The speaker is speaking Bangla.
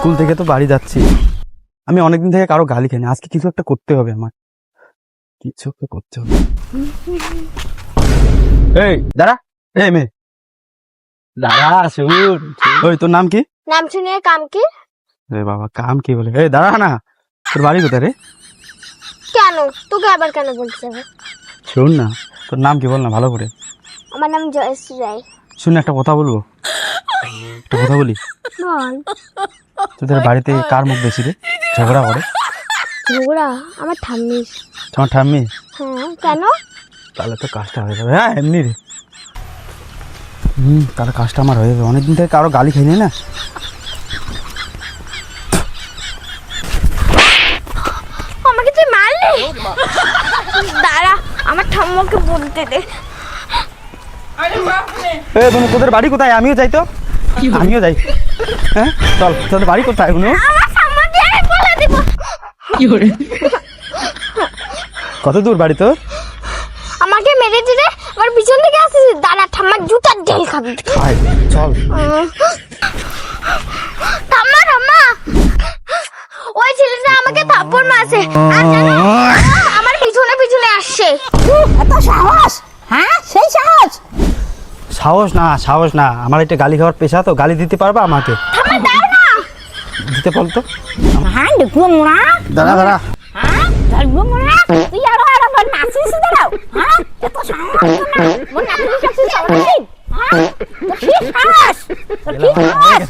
স্কুল থেকে তো বাড়ি যাচ্ছি। আমি অনেকদিন থেকে কারো গালি খাইনি, আজকে কিছু একটা করতে হবে আমার, কিছু একটা করতে হবে। এই দাঁড়া, এই মেয়ে দাঁড়া, শুন। ওই তোর নাম কি? নাম শুনে কাম কি? রে বাবা, কাম কি বলে? এই দাঁড়া না, তোর বাড়ি কোথায় রে? কেন তোকে আবার কেন বলছে? শোন না, তোর নাম কি বল না ভালো করে। আমার নাম জয়শ্রী রায়। শুন, একটা কথা বলবো, একটা কথা বলি। বল। তোদের বাড়িতে কার মুখ বেশি রে ঝগড়া করে? ঝগড়া আমার ঠাম্মির। তোমার ঠাম্মি? হ্যাঁ, কেন? তাহলে তো কাজটা হয়ে যাবে। হ্যাঁ এমনি রে, তাহলে কাজটা আমার হয়ে যাবে। অনেকদিন থেকে কারো গালি খাইনি না। আমাকে তুই মারলি? দাঁড়া, আমার ঠাম্মাকে বলতে দে। এ বোন, তোদের বাড়ি কোথায়? আমিও যাই তো, আমিও যাই। হ্যাঁ চল, তোদের বাড়ি কোথায় বোন? আমার ঠাম্মাকে আমি বলে দিব। কত দূর বাড়ি তোর? আমাকে মেরে দিলে আমার পিছন থেকে আসিস, দাঁড়া ঠাম্মার জুতার ঢেল খাবি। আয়, চল। ঠাম্মা ঠাম্মা, ওই ছেলেটা আমাকে থাপ্পড় মারছে আর জানো, আমার পিছনে পিছনে আসছে। এত সাহস? হ্যাঁ, সেই সাহস? সাহস না, সাহস না, আমার এটা গালি খাওয়ার পেশা, তো গালি দিতে পারবা আমাকে? ঠাম্মা দাও না। দিতে বল তো। হ্যাঁ, দেখবো মোড়া। দাঁড়া দাঁড়া, হ্যাঁ, দেখবো মোড়া। তুই আরো আমার নাচিস দাঁড়াও। হ্যাঁ, এত সাহস তোর না? মোর নাচিস নাচিস সাহস? হ্যাঁ, তোর কি সাহস? তোর কি সাহস?